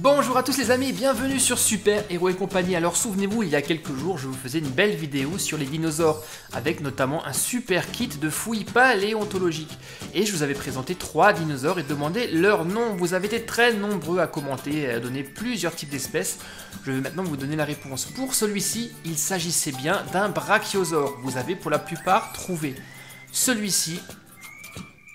Bonjour à tous les amis, bienvenue sur Super Héros et compagnie. Alors souvenez-vous, il y a quelques jours, je vous faisais une belle vidéo sur les dinosaures, avec notamment un super kit de fouilles paléontologiques. Et je vous avais présenté 3 dinosaures et demandé leur nom. Vous avez été très nombreux à commenter et à donner plusieurs types d'espèces. Je vais maintenant vous donner la réponse. Pour celui-ci, il s'agissait bien d'un brachiosaure. Vous avez pour la plupart trouvé. Celui-ci,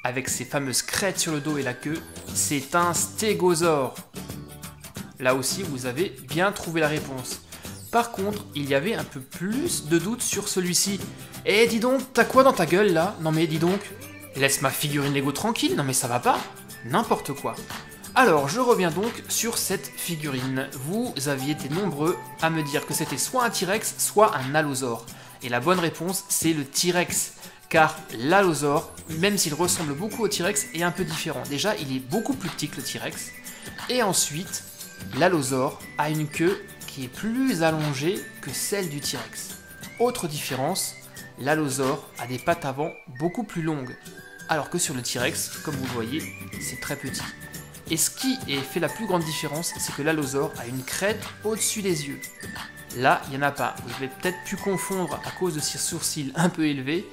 avec ses fameuses crêtes sur le dos et la queue, c'est un stégosaure. Là aussi, vous avez bien trouvé la réponse. Par contre, il y avait un peu plus de doutes sur celui-ci. Eh, dis donc, t'as quoi dans ta gueule, là? Non mais dis donc, laisse ma figurine Lego tranquille, non mais ça va pas? N'importe quoi. Alors, je reviens donc sur cette figurine. Vous aviez été nombreux à me dire que c'était soit un T-Rex, soit un allosaure. Et la bonne réponse, c'est le T-Rex. Car l'allosaure, même s'il ressemble beaucoup au T-Rex, est un peu différent. Déjà, il est beaucoup plus petit que le T-Rex. Et ensuite, l'allosaure a une queue qui est plus allongée que celle du T-Rex. Autre différence, l'allosaure a des pattes avant beaucoup plus longues, alors que sur le T-Rex, comme vous le voyez, c'est très petit. Et ce qui fait la plus grande différence, c'est que l'allosaure a une crête au-dessus des yeux. Là, il n'y en a pas. Vous avez peut-être pu confondre à cause de ses sourcils un peu élevés,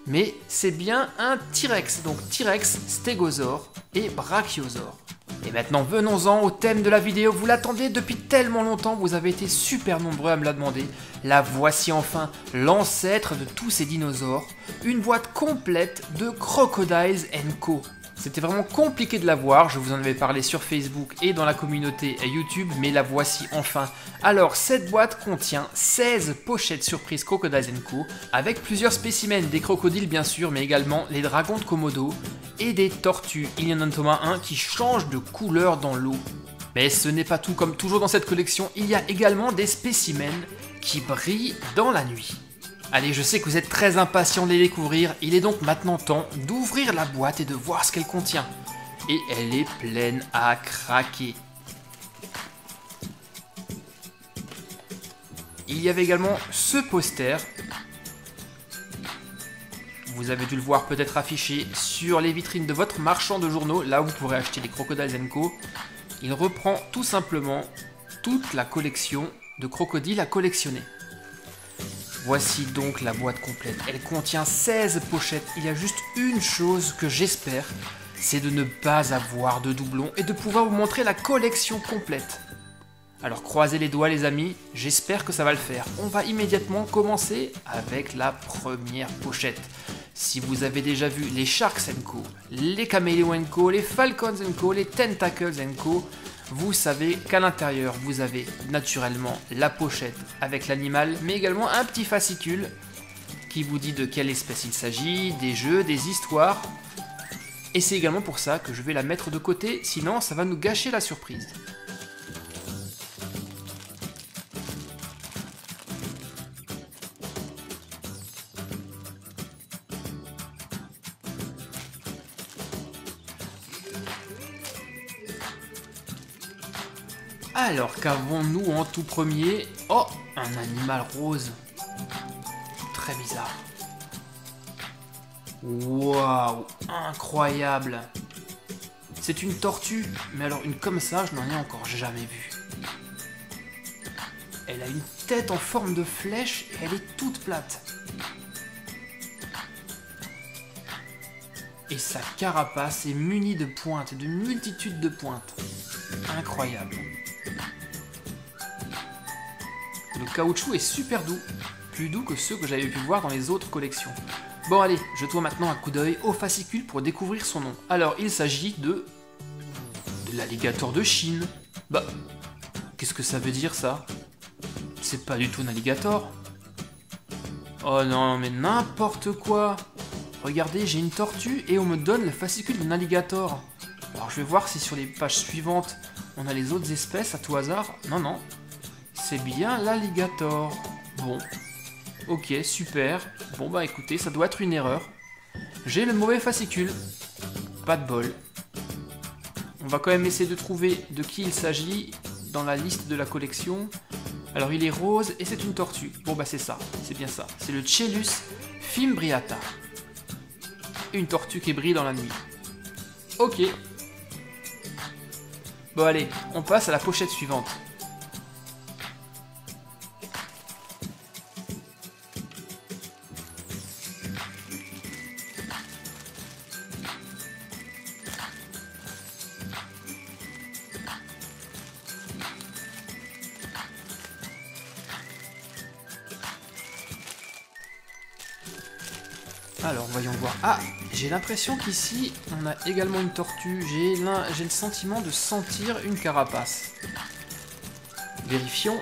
mais c'est bien un T-Rex. Donc T-Rex, stégosaure et brachiosaure. Et maintenant, venons-en au thème de la vidéo. Vous l'attendiez depuis tellement longtemps, vous avez été super nombreux à me la demander. La voici enfin, l'ancêtre de tous ces dinosaures. Une boîte complète de Crocodiles & Co. C'était vraiment compliqué de la voir, je vous en avais parlé sur Facebook et dans la communauté YouTube, mais la voici enfin. Alors, cette boîte contient 16 pochettes surprises Crocodiles & Co. avec plusieurs spécimens, des crocodiles bien sûr, mais également les dragons de Komodo et des tortues. Il y en a notamment un qui change de couleur dans l'eau. Mais ce n'est pas tout, comme toujours dans cette collection, il y a également des spécimens qui brillent dans la nuit. Allez, je sais que vous êtes très impatients de les découvrir, il est donc maintenant temps d'ouvrir la boîte et de voir ce qu'elle contient. Et elle est pleine à craquer. Il y avait également ce poster. Vous avez dû le voir peut-être affiché sur les vitrines de votre marchand de journaux, là où vous pourrez acheter les Crocodiles & Co. Il reprend tout simplement toute la collection de crocodiles à collectionner. Voici donc la boîte complète. Elle contient 16 pochettes. Il y a juste une chose que j'espère, c'est de ne pas avoir de doublons et de pouvoir vous montrer la collection complète. Alors croisez les doigts les amis, j'espère que ça va le faire. On va immédiatement commencer avec la première pochette. Si vous avez déjà vu les Sharks & Co, les Caméléons & Co, les Falcons & Co, les Tentacles & Co, vous savez qu'à l'intérieur, vous avez naturellement la pochette avec l'animal, mais également un petit fascicule qui vous dit de quelle espèce il s'agit, des jeux, des histoires. Et c'est également pour ça que je vais la mettre de côté, sinon ça va nous gâcher la surprise. Alors, qu'avons-nous en tout premier? Oh, un animal rose. Très bizarre. Waouh, incroyable. C'est une tortue, mais alors une comme ça, je n'en ai encore jamais vu. Elle a une tête en forme de flèche et elle est toute plate. Et sa carapace est munie de pointes, de multitudes de pointes. Incroyable. Le caoutchouc est super doux, plus doux que ceux que j'avais pu voir dans les autres collections. Bon allez, jetons maintenant un coup d'œil au fascicule pour découvrir son nom. Alors il s'agit de l'alligator de Chine. Bah, qu'est-ce que ça veut dire ça? C'est pas du tout un alligator. Oh non, mais n'importe quoi. Regardez, j'ai une tortue et on me donne le fascicule d'un alligator. Alors je vais voir si sur les pages suivantes, on a les autres espèces à tout hasard. Non, non. C'est bien l'alligator. Bon. Ok, super. Bon bah écoutez, ça doit être une erreur. J'ai le mauvais fascicule. Pas de bol. On va quand même essayer de trouver de qui il s'agit dans la liste de la collection. Alors il est rose et c'est une tortue. Bon bah c'est ça, c'est bien ça. C'est le Chelus fimbriata. Une tortue qui brille dans la nuit. Ok. Bon allez, on passe à la pochette suivante. Alors, voyons voir. Ah, j'ai l'impression qu'ici, on a également une tortue. J'ai le sentiment de sentir une carapace. Vérifions.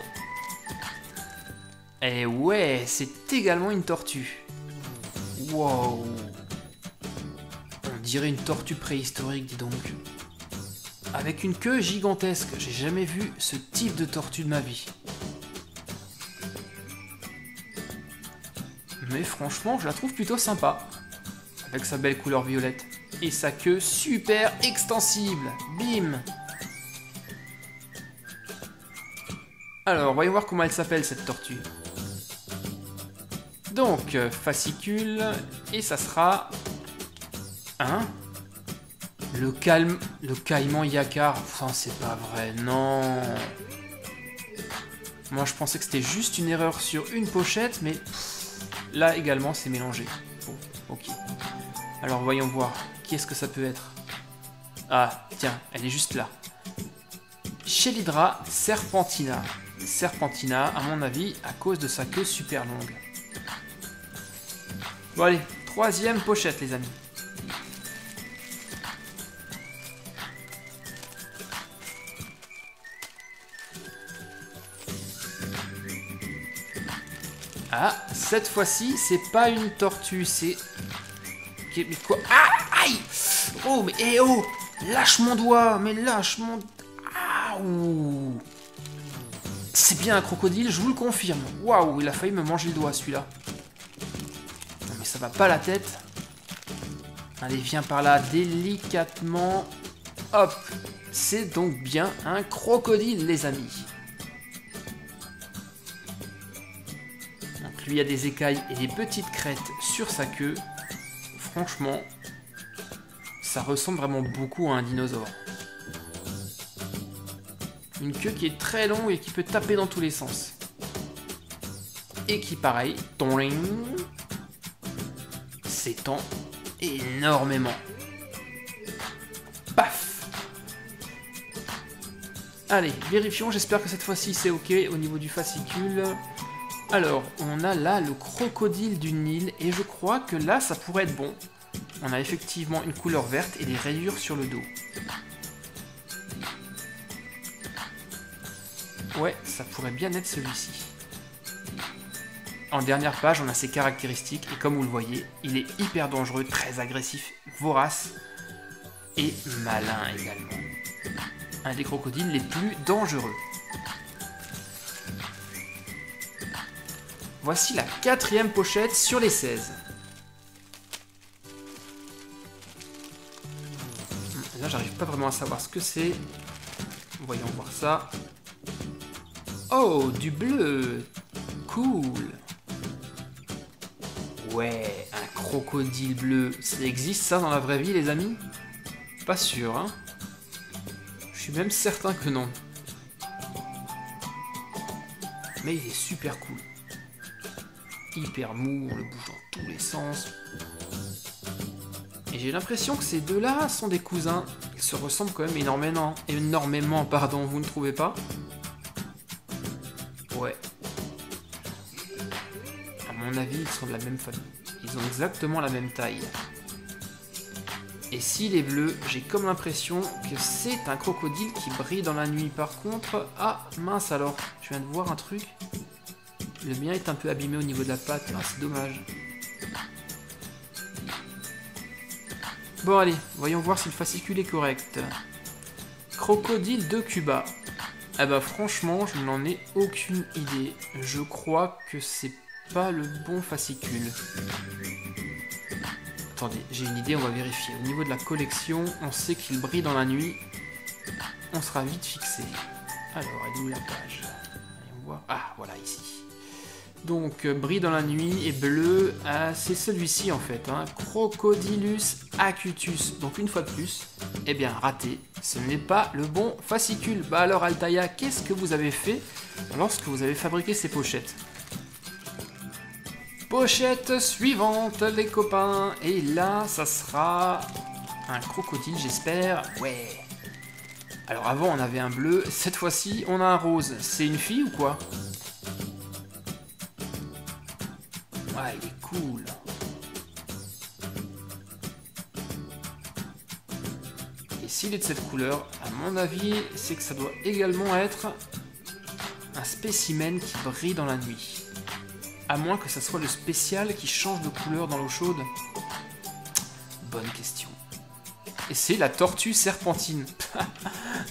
Eh ouais, c'est également une tortue. Wow. On dirait une tortue préhistorique, dis donc. Avec une queue gigantesque. J'ai jamais vu ce type de tortue de ma vie. Mais franchement, je la trouve plutôt sympa. Avec sa belle couleur violette. Et sa queue super extensible. Bim! Alors, voyons voir comment elle s'appelle, cette tortue. Donc, fascicule. Et ça sera... Hein? Le caïman yakar. Enfin, c'est pas vrai, non. Moi, je pensais que c'était juste une erreur sur une pochette, mais... Là également, c'est mélangé. Bon, ok. Alors, voyons voir. Qui est-ce que ça peut être? Ah, tiens, elle est juste là. Chelydra serpentina. Serpentina, à mon avis, à cause de sa queue super longue. Bon, allez, troisième pochette, les amis. Ah, cette fois-ci, c'est pas une tortue, c'est... Mais quoi? Ah, aïe! Oh, mais eh oh! Lâche mon doigt! Mais lâche mon... Ah, ouh! C'est bien un crocodile, je vous le confirme. Waouh, il a failli me manger le doigt, celui-là. Non, mais ça va pas la tête. Allez, viens par là, délicatement. Hop! C'est donc bien un crocodile, les amis. Lui a des écailles et des petites crêtes sur sa queue. Franchement, ça ressemble vraiment beaucoup à un dinosaure. Une queue qui est très longue et qui peut taper dans tous les sens. Et qui, pareil, s'étend énormément. Paf! Allez, vérifions, j'espère que cette fois-ci c'est ok au niveau du fascicule. Alors, on a là le crocodile du Nil, et je crois que là, ça pourrait être bon. On a effectivement une couleur verte et des rayures sur le dos. Ouais, ça pourrait bien être celui-ci. En dernière page, on a ses caractéristiques, et comme vous le voyez, il est hyper dangereux, très agressif, vorace, et malin également. Un des crocodiles les plus dangereux. Voici la 4e pochette sur les 16. Là, j'arrive pas vraiment à savoir ce que c'est. Voyons voir ça. Oh, du bleu. Cool. Ouais, un crocodile bleu. Ça existe ça dans la vraie vie, les amis? Pas sûr, hein? Je suis même certain que non. Mais il est super cool. Hyper mou, on le bouge dans tous les sens. Et j'ai l'impression que ces deux-là sont des cousins. Ils se ressemblent quand même énormément, pardon, vous ne trouvez pas? Ouais. À mon avis, ils sont de la même famille. Ils ont exactement la même taille. Et s'il est bleu, j'ai comme l'impression que c'est un crocodile qui brille dans la nuit. Par contre... Ah, mince alors, je viens de voir un truc. Le mien est un peu abîmé au niveau de la patte. Ah, c'est dommage. Bon, allez, voyons voir si le fascicule est correct. Crocodile de Cuba. Ah bah franchement, je n'en ai aucune idée. Je crois que c'est pas le bon fascicule. Attendez, j'ai une idée, on va vérifier. Au niveau de la collection, on sait qu'il brille dans la nuit. On sera vite fixé. Alors, elle est où la page? Voyons voir. Ah, voilà, ici. Donc, brille dans la nuit et bleu, c'est celui-ci en fait, hein, Crocodilus acutus. Donc une fois de plus, eh bien raté, ce n'est pas le bon fascicule. Bah alors Altaïa, qu'est-ce que vous avez fait lorsque vous avez fabriqué ces pochettes? Pochette suivante les copains, et là ça sera un crocodile j'espère, ouais. Alors avant on avait un bleu, cette fois-ci on a un rose, c'est une fille ou quoi? Ah, il est cool. Et s'il est de cette couleur, à mon avis, c'est que ça doit également être un spécimen qui brille dans la nuit. À moins que ça soit le spécial qui change de couleur dans l'eau chaude. Bonne question. Et c'est la tortue serpentine.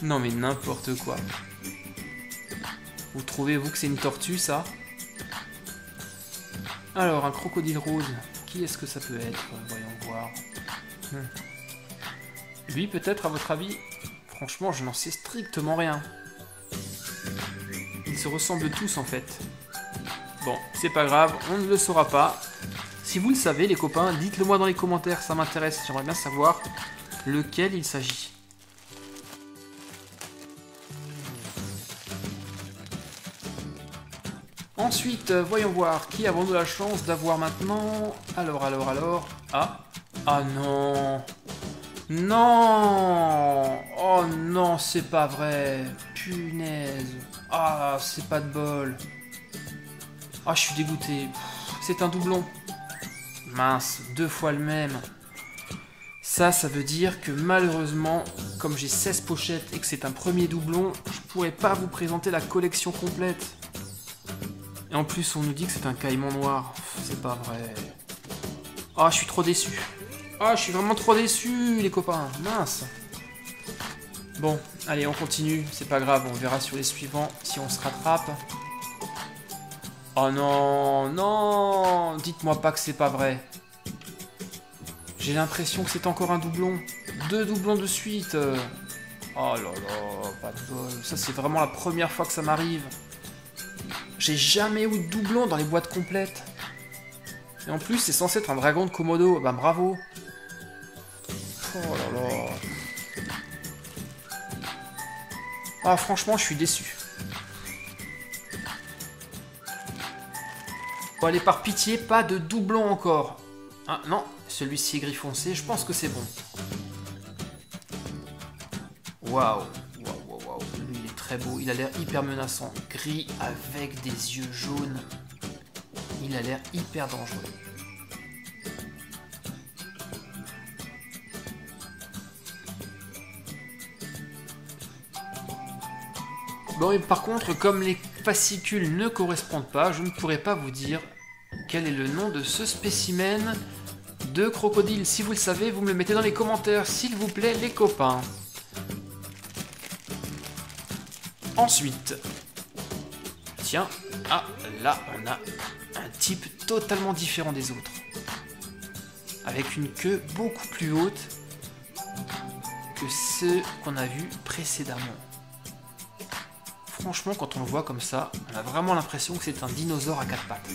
Non mais n'importe quoi. Vous trouvez-vous que c'est une tortue, ça? Alors, un crocodile rose, qui est-ce que ça peut être? Voyons voir. Lui, peut-être, à votre avis? Franchement, je n'en sais strictement rien. Ils se ressemblent tous, en fait. Bon, c'est pas grave, on ne le saura pas. Si vous le savez, les copains, dites-le moi dans les commentaires, ça m'intéresse. J'aimerais bien savoir lequel il s'agit. Ensuite, voyons voir, qui avons-nous la chance d'avoir maintenant? Alors... Ah non! Non! Oh non, c'est pas vrai! Punaise! Ah, c'est pas de bol! Ah, je suis dégoûté! C'est un doublon! Mince, 2 fois le même! Ça veut dire que malheureusement, comme j'ai 16 pochettes et que c'est un premier doublon, je pourrais pas vous présenter la collection complète. Et en plus, on nous dit que c'est un caïman noir. C'est pas vrai. Ah, je suis trop déçu. Ah, je suis vraiment trop déçu, les copains. Mince. Bon, allez, on continue. C'est pas grave, on verra sur les suivants si on se rattrape. Oh non, non. Dites-moi pas que c'est pas vrai. J'ai l'impression que c'est encore un doublon. 2 doublons de suite. Oh là là, pas de bol. Ça, c'est vraiment la première fois que ça m'arrive. J'ai jamais eu de doublon dans les boîtes complètes. Et en plus, c'est censé être un dragon de Komodo. Bah bravo. Oh là là. Ah, franchement, je suis déçu. Bon, allez, par pitié, pas de doublon encore. Ah non, celui-ci est gris foncé, je pense que c'est bon. Waouh. Lui, il est très beau, il a l'air hyper menaçant. Gris avec des yeux jaunes. Il a l'air hyper dangereux. Bon, et par contre, comme les fascicules ne correspondent pas, je ne pourrais pas vous dire quel est le nom de ce spécimen de crocodile. Si vous le savez, vous me le mettez dans les commentaires, s'il vous plaît, les copains. Ensuite, tiens, ah, là, on a un type totalement différent des autres. Avec une queue beaucoup plus haute que ceux qu'on a vus précédemment. Franchement, quand on le voit comme ça, on a vraiment l'impression que c'est un dinosaure à 4 pattes.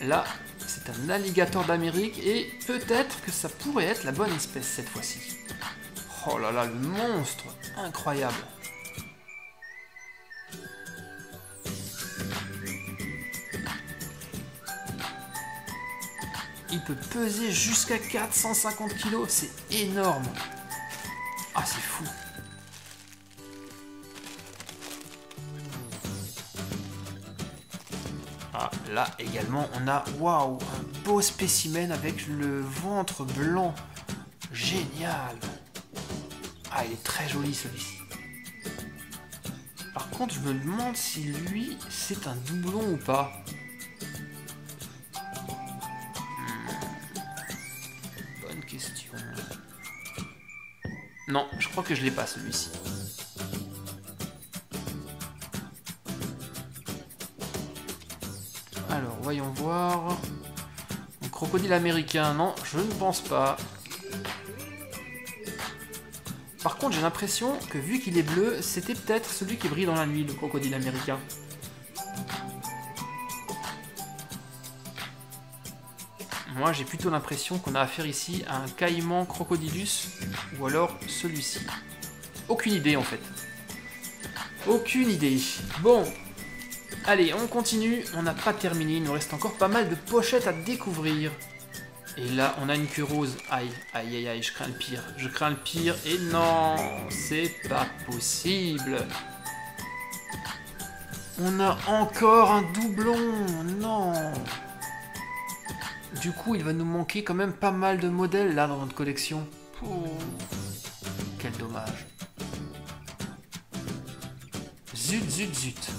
Là, c'est un alligator d'Amérique et peut-être que ça pourrait être la bonne espèce cette fois-ci. Oh là là, le monstre! Incroyable! Il peut peser jusqu'à 450 kg, c'est énorme! Ah, c'est fou! Ah, là également, on a, waouh, un beau spécimen avec le ventre blanc. Génial! Ah, il est très joli celui-ci. Par contre, je me demande si lui, c'est un doublon ou pas. Bonne question. Non, je crois que je l'ai pas celui-ci. Alors, voyons voir. Un crocodile américain, non, je ne pense pas. Par contre, j'ai l'impression que vu qu'il est bleu, c'était peut-être celui qui brille dans la nuit, le crocodile américain. Moi j'ai plutôt l'impression qu'on a affaire ici à un caïman crocodilus, ou alors celui-ci. Aucune idée en fait. Aucune idée. Bon, allez, on continue, on n'a pas terminé, il nous reste encore pas mal de pochettes à découvrir. Et là, on a une queue rose. Aïe, aïe, aïe, aïe, je crains le pire. Je crains le pire, et non, c'est pas possible. On a encore un doublon, non. Du coup, il va nous manquer quand même pas mal de modèles là dans notre collection. Oh, quel dommage. Zut, zut, zut.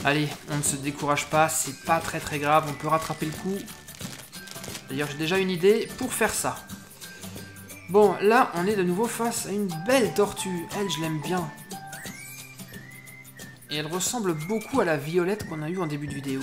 Allez, on ne se décourage pas, c'est pas très grave, on peut rattraper le coup. D'ailleurs, j'ai déjà une idée pour faire ça. Bon, là, on est de nouveau face à une belle tortue. Elle, je l'aime bien. Et elle ressemble beaucoup à la violette qu'on a eue en début de vidéo.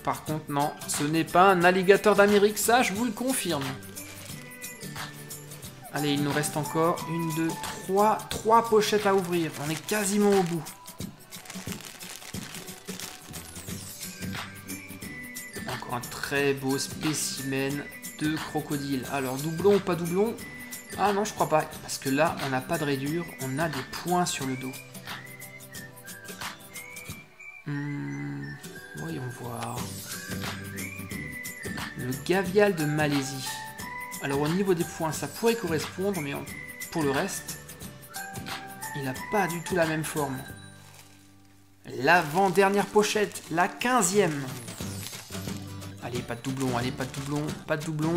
Par contre, non, ce n'est pas un alligator d'Amérique, ça, je vous le confirme. Allez, il nous reste encore une, deux, trois pochettes à ouvrir. On est quasiment au bout. Encore un très beau spécimen de crocodile. Alors, doublon ou pas doublon? Ah non, je crois pas. Parce que là, on n'a pas de rayures, on a des points sur le dos. Voyons voir. Le gavial de Malaisie. Alors au niveau des points, ça pourrait correspondre, mais pour le reste, il n'a pas du tout la même forme. L'avant-dernière pochette, la 15e. Allez, pas de doublon, allez, pas de doublon, pas de doublon.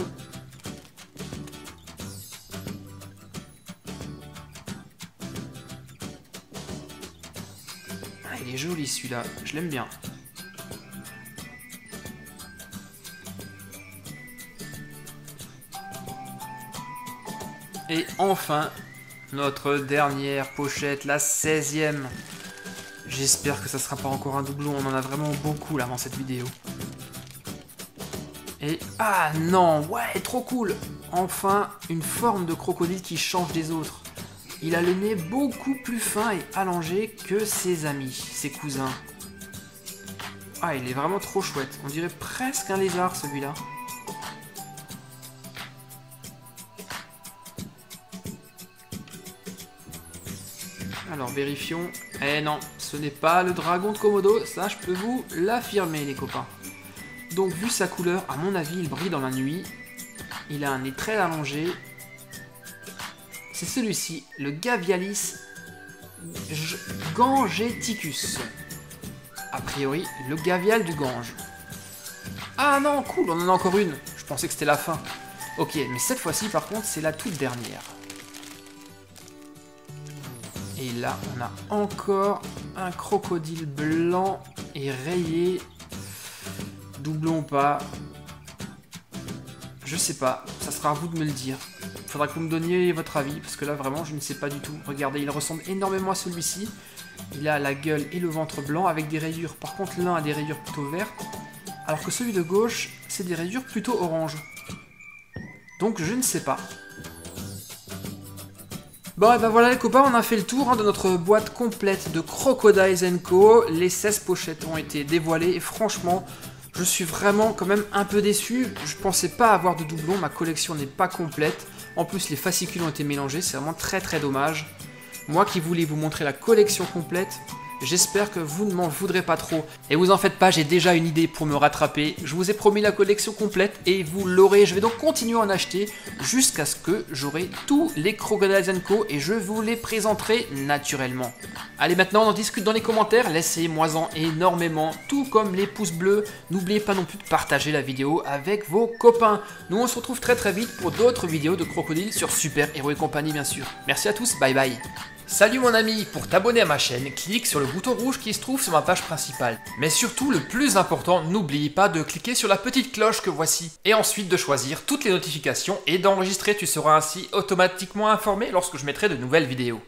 Ah, il est joli celui-là, je l'aime bien. Et enfin, notre dernière pochette, la 16e. J'espère que ça sera pas encore un doublon, on en a vraiment beaucoup là dans cette vidéo. Et ah non, ouais, trop cool. Enfin, une forme de crocodile qui change des autres. Il a le nez beaucoup plus fin et allongé que ses amis, ses cousins. Ah, il est vraiment trop chouette. On dirait presque un lézard celui-là. Alors vérifions. Eh non, ce n'est pas le dragon de Komodo, ça je peux vous l'affirmer les copains. Donc vu sa couleur, à mon avis il brille dans la nuit. Il a un nez très allongé. C'est celui-ci, le Gavialis Gangeticus. A priori, le gavial du Gange. Ah non, cool, on en a encore une. Je pensais que c'était la fin. Ok, mais cette fois-ci par contre, c'est la toute dernière. Et là, on a encore un crocodile blanc et rayé. Doublon ou pas? Je sais pas, ça sera à vous de me le dire. Faudra que vous me donniez votre avis, parce que là, vraiment, je ne sais pas du tout. Regardez, il ressemble énormément à celui-ci. Il a la gueule et le ventre blanc avec des rayures. Par contre, l'un a des rayures plutôt vertes, alors que celui de gauche, c'est des rayures plutôt orange. Donc, je ne sais pas. Bon, et ben voilà les copains, on a fait le tour de notre boîte complète de Crocodiles & Co. Les 16 pochettes ont été dévoilées et franchement, je suis vraiment quand même un peu déçu. Je pensais pas avoir de doublons, ma collection n'est pas complète. En plus, les fascicules ont été mélangés, c'est vraiment très dommage. Moi qui voulais vous montrer la collection complète, j'espère que vous ne m'en voudrez pas trop. Et vous en faites pas, j'ai déjà une idée pour me rattraper. Je vous ai promis la collection complète et vous l'aurez. Je vais donc continuer à en acheter jusqu'à ce que j'aurai tous les Crocodiles & Co. et je vous les présenterai naturellement. Allez, maintenant on en discute dans les commentaires. Laissez-moi-en énormément, tout comme les pouces bleus. N'oubliez pas non plus de partager la vidéo avec vos copains. Nous on se retrouve très vite pour d'autres vidéos de crocodiles sur Super Héros et compagnie bien sûr. Merci à tous, bye bye. Salut mon ami, pour t'abonner à ma chaîne, clique sur le bouton rouge qui se trouve sur ma page principale. Mais surtout, le plus important, n'oublie pas de cliquer sur la petite cloche que voici. Et ensuite de choisir toutes les notifications et d'enregistrer, tu seras ainsi automatiquement informé lorsque je mettrai de nouvelles vidéos.